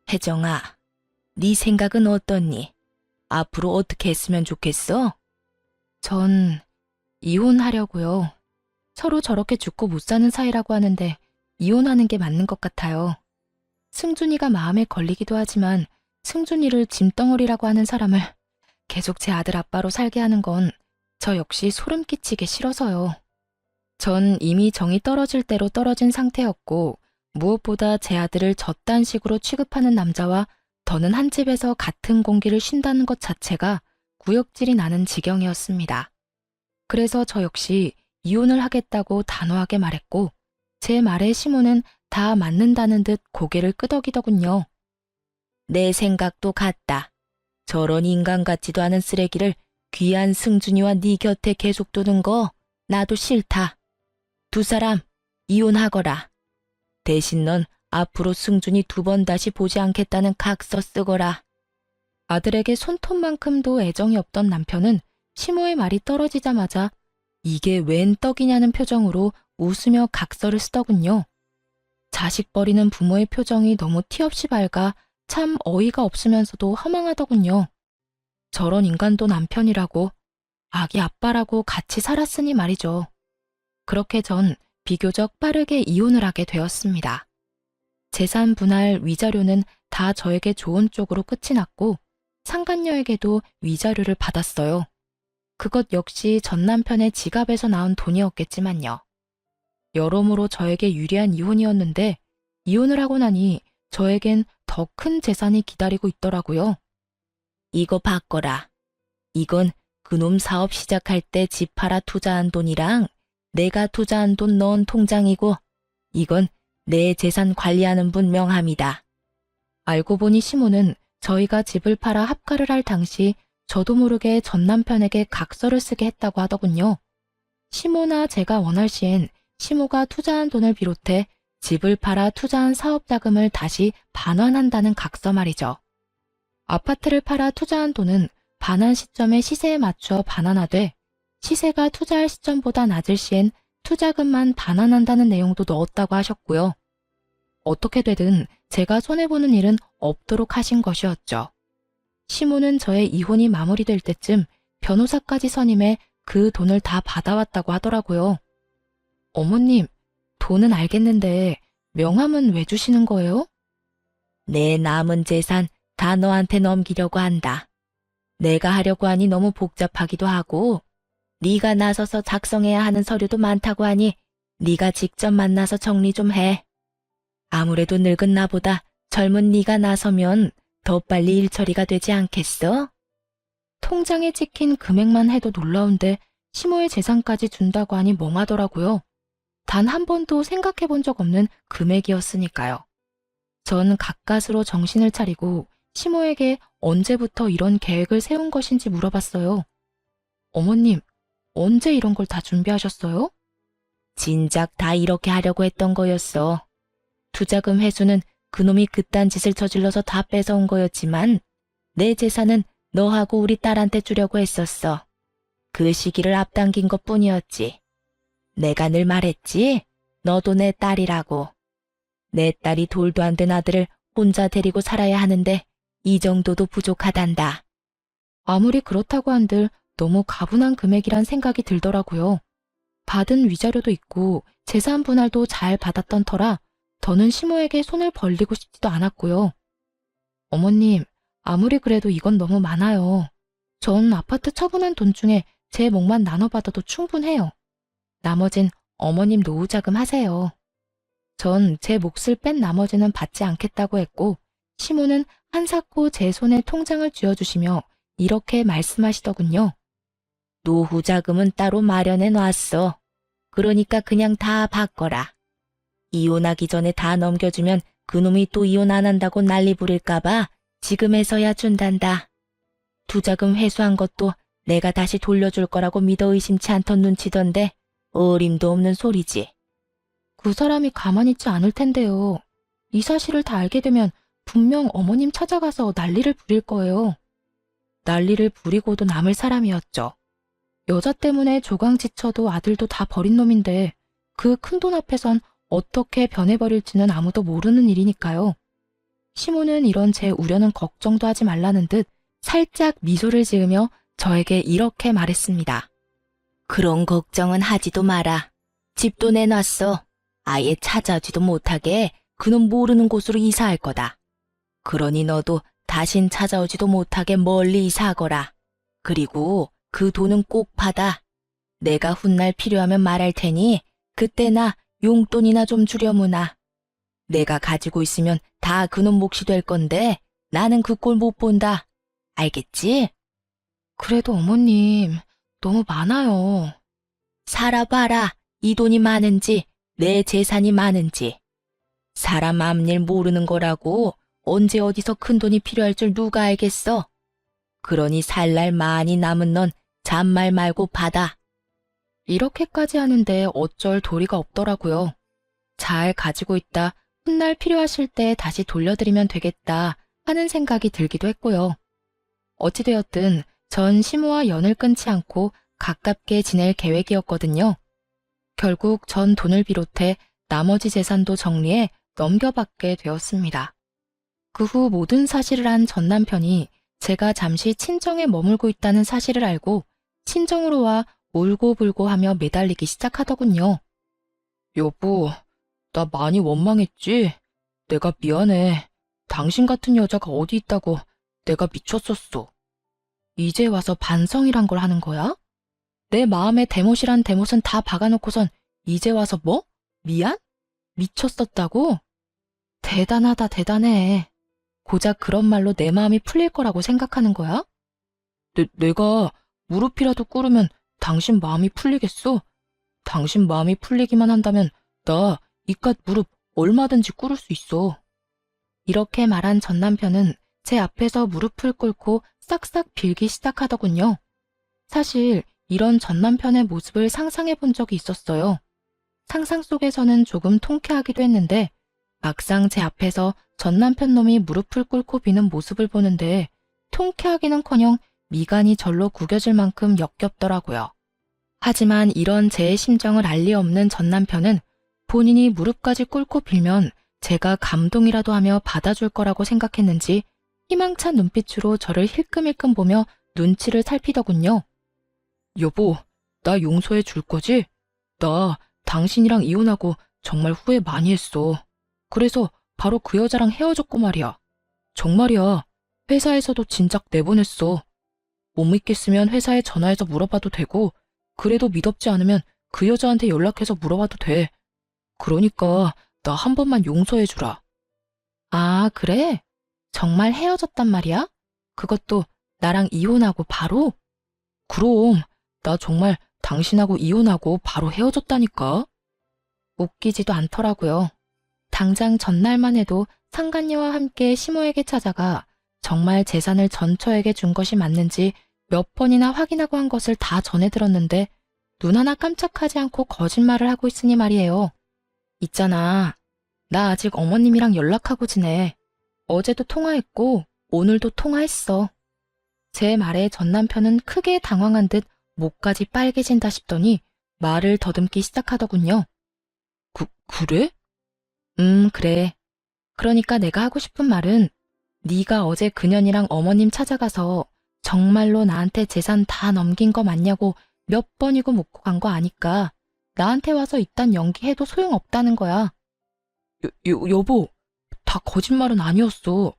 혜정아, 네 생각은 어떻니? 앞으로 어떻게 했으면 좋겠어? 전 이혼하려고요. 서로 저렇게 죽고 못 사는 사이라고 하는데 이혼하는 게 맞는 것 같아요. 승준이가 마음에 걸리기도 하지만 승준이를 짐덩어리라고 하는 사람을 계속 제 아들 아빠로 살게 하는 건 저 역시 소름 끼치게 싫어서요. 전 이미 정이 떨어질 대로 떨어진 상태였고 무엇보다 제 아들을 저딴 식으로 취급하는 남자와 더는 한 집에서 같은 공기를 쉰다는 것 자체가 구역질이 나는 지경이었습니다. 그래서 저 역시 이혼을 하겠다고 단호하게 말했고 제 말에 시모는 다 맞는다는 듯 고개를 끄덕이더군요. 내 생각도 같다. 저런 인간 같지도 않은 쓰레기를 귀한 승준이와 네 곁에 계속 두는 거 나도 싫다. 두 사람 이혼하거라. 대신 넌 앞으로 승준이 2번 다시 보지 않겠다는 각서 쓰거라. 아들에게 손톱만큼도 애정이 없던 남편은 시모의 말이 떨어지자마자 이게 웬 떡이냐는 표정으로 웃으며 각서를 쓰더군요. 자식 버리는 부모의 표정이 너무 티없이 밝아 참 어이가 없으면서도 허망하더군요. 저런 인간도 남편이라고, 아기 아빠라고 같이 살았으니 말이죠. 그렇게 전 비교적 빠르게 이혼을 하게 되었습니다. 재산 분할 위자료는 다 저에게 좋은 쪽으로 끝이 났고 상간녀에게도 위자료를 받았어요. 그것 역시 전 남편의 지갑에서 나온 돈이었겠지만요. 여러모로 저에게 유리한 이혼이었는데 이혼을 하고 나니 저에겐 더 큰 재산이 기다리고 있더라고요. 이거 받거라. 이건 그놈 사업 시작할 때 집 팔아 투자한 돈이랑 내가 투자한 돈 넣은 통장이고 이건 내 재산 관리하는 분 명함이다. 알고 보니 시모는 저희가 집을 팔아 합가를 할 당시 저도 모르게 전 남편에게 각서를 쓰게 했다고 하더군요. 시모나 제가 원할 시엔 시모가 투자한 돈을 비롯해 집을 팔아 투자한 사업 자금을 다시 반환한다는 각서 말이죠. 아파트를 팔아 투자한 돈은 반환 시점의 시세에 맞춰 반환하되 시세가 투자할 시점보다 낮을 시엔 투자금만 반환한다는 내용도 넣었다고 하셨고요. 어떻게 되든 제가 손해보는 일은 없도록 하신 것이었죠. 시모는 저의 이혼이 마무리될 때쯤 변호사까지 선임해 그 돈을 다 받아왔다고 하더라고요. 어머님, 돈은 알겠는데 명함은 왜 주시는 거예요? 내 남은 재산 다 너한테 넘기려고 한다. 내가 하려고 하니 너무 복잡하기도 하고 네가 나서서 작성해야 하는 서류도 많다고 하니 네가 직접 만나서 정리 좀 해. 아무래도 늙은 나보다 젊은 네가 나서면 더 빨리 일 처리가 되지 않겠어? 통장에 찍힌 금액만 해도 놀라운데 시모의 재산까지 준다고 하니 멍하더라고요. 단 한 번도 생각해 본 적 없는 금액이었으니까요. 전 가까스로 정신을 차리고 시모에게 언제부터 이런 계획을 세운 것인지 물어봤어요. 어머님, 언제 이런 걸 다 준비하셨어요? 진작 다 이렇게 하려고 했던 거였어. 투자금 회수는 그놈이 그딴 짓을 저질러서 다 뺏어온 거였지만 내 재산은 너하고 우리 딸한테 주려고 했었어. 그 시기를 앞당긴 것뿐이었지. 내가 늘 말했지? 너도 내 딸이라고. 내 딸이 돌도 안 된 아들을 혼자 데리고 살아야 하는데 이 정도도 부족하단다. 아무리 그렇다고 한들 너무 가분한 금액이란 생각이 들더라고요. 받은 위자료도 있고 재산 분할도 잘 받았던 터라 더는 시모에게 손을 벌리고 싶지도 않았고요. 어머님, 아무리 그래도 이건 너무 많아요. 전 아파트 처분한 돈 중에 제 몫만 나눠받아도 충분해요. 나머진 어머님 노후자금 하세요. 전 제 몫을 뺀 나머지는 받지 않겠다고 했고 시모는 한사코 제 손에 통장을 쥐어주시며 이렇게 말씀하시더군요. 노후 자금은 따로 마련해 놨어. 그러니까 그냥 다 바꿔라. 이혼하기 전에 다 넘겨주면 그놈이 또 이혼 안 한다고 난리 부릴까봐 지금에서야 준단다. 투자금 회수한 것도 내가 다시 돌려줄 거라고 믿어 의심치 않던 눈치던데 어림도 없는 소리지. 그 사람이 가만히 있지 않을 텐데요. 이 사실을 다 알게 되면 분명 어머님 찾아가서 난리를 부릴 거예요. 난리를 부리고도 남을 사람이었죠. 여자 때문에 조강지쳐도 아들도 다 버린 놈인데 그 큰돈 앞에선 어떻게 변해버릴지는 아무도 모르는 일이니까요. 시모는 이런 제 우려는 걱정도 하지 말라는 듯 살짝 미소를 지으며 저에게 이렇게 말했습니다. 그런 걱정은 하지도 마라. 집도 내놨어. 아예 찾아오지도 못하게 그놈 모르는 곳으로 이사할 거다. 그러니 너도 다신 찾아오지도 못하게 멀리 이사하거라. 그리고 그 돈은 꼭 받아. 내가 훗날 필요하면 말할 테니 그때나 용돈이나 좀 주려무나. 내가 가지고 있으면 다 그놈 몫이 될 건데 나는 그 꼴 못 본다. 알겠지? 그래도 어머님, 너무 많아요. 살아봐라. 이 돈이 많은지 내 재산이 많은지. 사람 앞일 모르는 거라고 언제 어디서 큰 돈이 필요할 줄 누가 알겠어. 그러니 살 날 많이 남은 넌 잔말 말고 받아. 이렇게까지 하는데 어쩔 도리가 없더라고요. 잘 가지고 있다 훗날 필요하실 때 다시 돌려드리면 되겠다 하는 생각이 들기도 했고요. 어찌되었든 전 시모와 연을 끊지 않고 가깝게 지낼 계획이었거든요. 결국 전 돈을 비롯해 나머지 재산도 정리해 넘겨받게 되었습니다. 그 후 모든 사실을 한 전 남편이 제가 잠시 친정에 머물고 있다는 사실을 알고 친정으로 와 울고불고 하며 매달리기 시작하더군요. 여보, 나 많이 원망했지? 내가 미안해. 당신 같은 여자가 어디 있다고 내가 미쳤었어. 이제 와서 반성이란 걸 하는 거야? 내 마음에 대못이란 대못은 다 박아놓고선 이제 와서 뭐? 미안? 미쳤었다고? 대단하다, 대단해. 고작 그런 말로 내 마음이 풀릴 거라고 생각하는 거야? 내가 무릎이라도 꿇으면 당신 마음이 풀리겠어? 당신 마음이 풀리기만 한다면 나 이깟 무릎 얼마든지 꿇을 수 있어. 이렇게 말한 전 남편은 제 앞에서 무릎을 꿇고 싹싹 빌기 시작하더군요. 사실 이런 전 남편의 모습을 상상해 본 적이 있었어요. 상상 속에서는 조금 통쾌하기도 했는데 막상 제 앞에서 전 남편 놈이 무릎을 꿇고 비는 모습을 보는데 통쾌하기는커녕 미간이 절로 구겨질 만큼 역겹더라고요. 하지만 이런 제 심정을 알 리 없는 전 남편은 본인이 무릎까지 꿇고 빌면 제가 감동이라도 하며 받아줄 거라고 생각했는지 희망찬 눈빛으로 저를 힐끔힐끔 보며 눈치를 살피더군요. 여보, 나 용서해 줄 거지? 나 당신이랑 이혼하고 정말 후회 많이 했어. 그래서 바로 그 여자랑 헤어졌고 말이야. 정말이야. 회사에서도 진작 내보냈어. 못 믿겠으면 회사에 전화해서 물어봐도 되고 그래도 믿었지 않으면 그 여자한테 연락해서 물어봐도 돼. 그러니까 나 한 번만 용서해 주라. 아, 그래? 정말 헤어졌단 말이야? 그것도 나랑 이혼하고 바로? 그럼 나 정말 당신하고 이혼하고 바로 헤어졌다니까. 웃기지도 않더라고요. 당장 전날만 해도 상간녀와 함께 시모에게 찾아가 정말 재산을 전처에게 준 것이 맞는지 몇 번이나 확인하고 한 것을 다 전해 들었는데 눈 하나 깜짝하지 않고 거짓말을 하고 있으니 말이에요. 있잖아. 나 아직 어머님이랑 연락하고 지내. 어제도 통화했고 오늘도 통화했어. 제 말에 전 남편은 크게 당황한 듯 목까지 빨개진다 싶더니 말을 더듬기 시작하더군요. 그래? 그래. 그러니까 내가 하고 싶은 말은 네가 어제 그년이랑 어머님 찾아가서 정말로 나한테 재산 다 넘긴 거 맞냐고 몇 번이고 묻고 간 거 아니까 나한테 와서 이딴 연기해도 소용없다는 거야. 여보, 다 거짓말은 아니었어.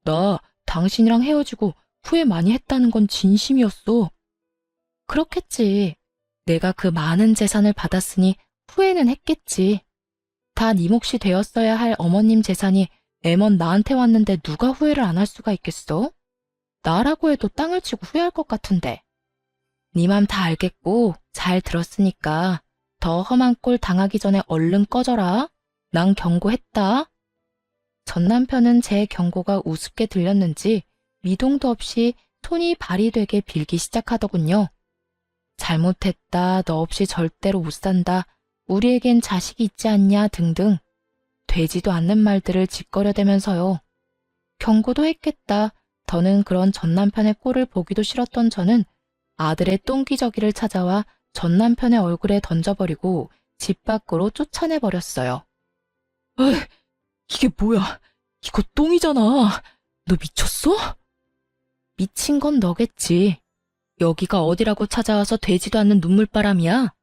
나 당신이랑 헤어지고 후회 많이 했다는 건 진심이었어. 그렇겠지. 내가 그 많은 재산을 받았으니 후회는 했겠지. 다 네 몫이 되었어야 할 어머님 재산이 애먼 나한테 왔는데 누가 후회를 안 할 수가 있겠어? 나라고 해도 땅을 치고 후회할 것 같은데. 네 맘 다 알겠고 잘 들었으니까 더 험한 꼴 당하기 전에 얼른 꺼져라. 난 경고했다. 전 남편은 제 경고가 우습게 들렸는지 미동도 없이 톤이 발휘되게 빌기 시작하더군요. 잘못했다, 너 없이 절대로 못 산다, 우리에겐 자식이 있지 않냐 등등 되지도 않는 말들을 짓거려대면서요. 경고도 했겠다. 더는 그런 전 남편의 꼴을 보기도 싫었던 저는 아들의 똥기저귀를 찾아와 전 남편의 얼굴에 던져버리고 집 밖으로 쫓아내버렸어요. 에이, 이게 뭐야? 이거 똥이잖아. 너 미쳤어? 미친 건 너겠지. 여기가 어디라고 찾아와서 되지도 않는 눈물바람이야.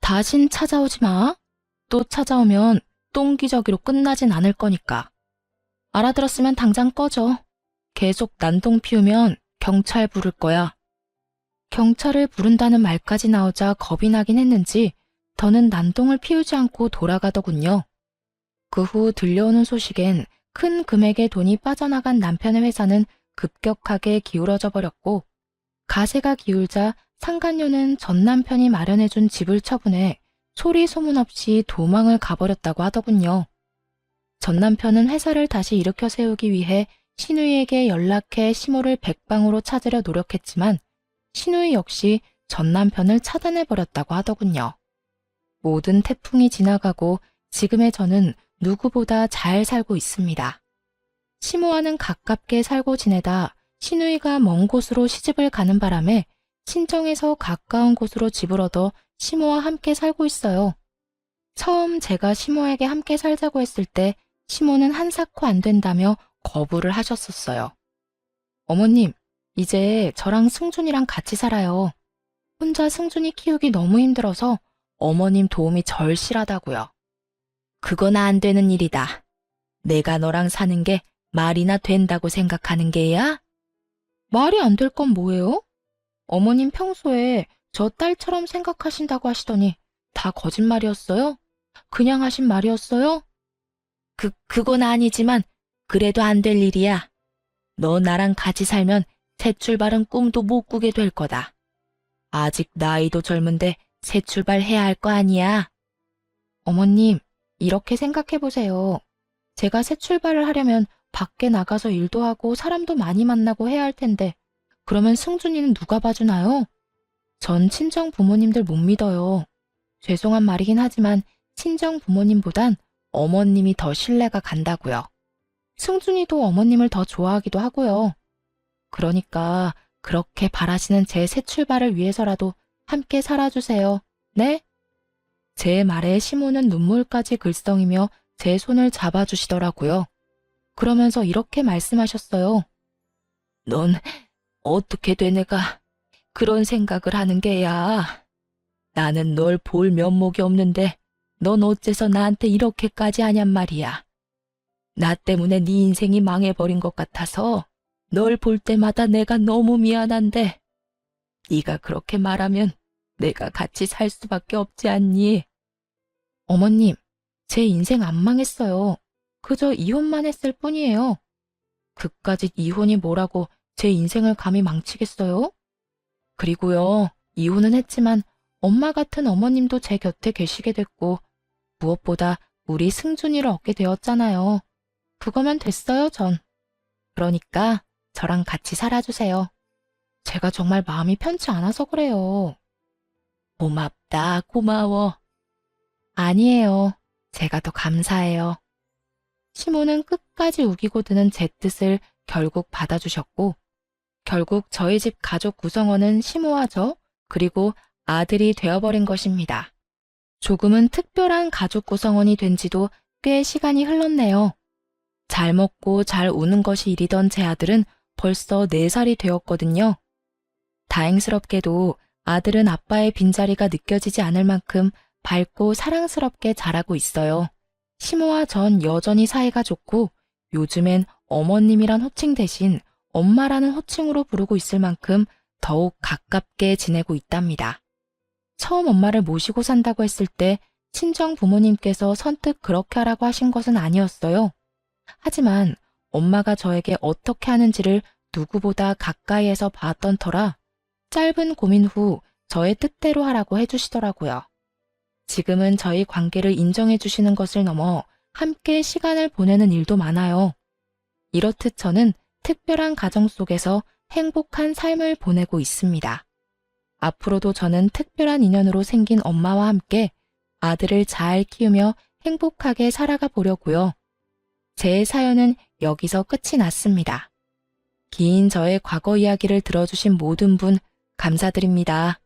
다신 찾아오지 마. 또 찾아오면 똥기저귀로 끝나진 않을 거니까. 알아들었으면 당장 꺼져. 계속 난동 피우면 경찰 부를 거야. 경찰을 부른다는 말까지 나오자 겁이 나긴 했는지 더는 난동을 피우지 않고 돌아가더군요. 그 후 들려오는 소식엔 큰 금액의 돈이 빠져나간 남편의 회사는 급격하게 기울어져 버렸고 가세가 기울자 상간녀는 전 남편이 마련해준 집을 처분해 소리 소문 없이 도망을 가버렸다고 하더군요. 전 남편은 회사를 다시 일으켜 세우기 위해 신우이에게 연락해 시모를 백방으로 찾으려 노력했지만 신우이 역시 전 남편을 차단해버렸다고 하더군요. 모든 태풍이 지나가고 지금의 저는 누구보다 잘 살고 있습니다. 시모와는 가깝게 살고 지내다 신우이가 먼 곳으로 시집을 가는 바람에 친정에서 가까운 곳으로 집을 얻어 시모와 함께 살고 있어요. 처음 제가 시모에게 함께 살자고 했을 때 시모는 한사코 안 된다며 거부를 하셨었어요. 어머님, 이제 저랑 승준이랑 같이 살아요. 혼자 승준이 키우기 너무 힘들어서 어머님 도움이 절실하다고요. 그건 안 되는 일이다. 내가 너랑 사는 게 말이나 된다고 생각하는 게야? 말이 안 될 건 뭐예요? 어머님 평소에 저 딸처럼 생각하신다고 하시더니 다 거짓말이었어요? 그냥 하신 말이었어요? 그건 아니지만 그래도 안 될 일이야. 너 나랑 같이 살면 새 출발은 꿈도 못 꾸게 될 거다. 아직 나이도 젊은데 새 출발해야 할 거 아니야. 어머님, 이렇게 생각해보세요. 제가 새 출발을 하려면 밖에 나가서 일도 하고 사람도 많이 만나고 해야 할 텐데 그러면 승준이는 누가 봐주나요? 전 친정 부모님들 못 믿어요. 죄송한 말이긴 하지만 친정 부모님보단 어머님이 더 신뢰가 간다고요. 승준이도 어머님을 더 좋아하기도 하고요. 그러니까 그렇게 바라시는 제 새 출발을 위해서라도 함께 살아주세요. 네? 제 말에 시모는 눈물까지 글썽이며 제 손을 잡아주시더라고요. 그러면서 이렇게 말씀하셨어요. 넌 어떻게 돼 내가 그런 생각을 하는 게야. 나는 널 볼 면목이 없는데 넌 어째서 나한테 이렇게까지 하냔 말이야. 나 때문에 네 인생이 망해버린 것 같아서 널 볼 때마다 내가 너무 미안한데 네가 그렇게 말하면 내가 같이 살 수밖에 없지 않니? 어머님, 제 인생 안 망했어요. 그저 이혼만 했을 뿐이에요. 그까짓 이혼이 뭐라고 제 인생을 감히 망치겠어요? 그리고요, 이혼은 했지만 엄마 같은 어머님도 제 곁에 계시게 됐고 무엇보다 우리 승준이를 얻게 되었잖아요. 그거면 됐어요, 전. 그러니까 저랑 같이 살아주세요. 제가 정말 마음이 편치 않아서 그래요. 고맙다, 고마워. 아니에요. 제가 더 감사해요. 시모는 끝까지 우기고 드는 제 뜻을 결국 받아주셨고, 결국 저희 집 가족 구성원은 시모와 저, 그리고 아들이 되어버린 것입니다. 조금은 특별한 가족 구성원이 된 지도 꽤 시간이 흘렀네요. 잘 먹고 잘 우는 것이 일이던 제 아들은 벌써 4살이 되었거든요. 다행스럽게도 아들은 아빠의 빈자리가 느껴지지 않을 만큼 밝고 사랑스럽게 자라고 있어요. 시모와 전 여전히 사이가 좋고 요즘엔 어머님이란 호칭 대신 엄마라는 호칭으로 부르고 있을 만큼 더욱 가깝게 지내고 있답니다. 처음 엄마를 모시고 산다고 했을 때 친정 부모님께서 선뜻 그렇게 하라고 하신 것은 아니었어요. 하지만 엄마가 저에게 어떻게 하는지를 누구보다 가까이에서 봤던 터라 짧은 고민 후 저의 뜻대로 하라고 해주시더라고요. 지금은 저희 관계를 인정해 주시는 것을 넘어 함께 시간을 보내는 일도 많아요. 이렇듯 저는 특별한 가정 속에서 행복한 삶을 보내고 있습니다. 앞으로도 저는 특별한 인연으로 생긴 엄마와 함께 아들을 잘 키우며 행복하게 살아가 보려고요. 제 사연은 여기서 끝이 났습니다. 긴 저의 과거 이야기를 들어주신 모든 분 감사드립니다.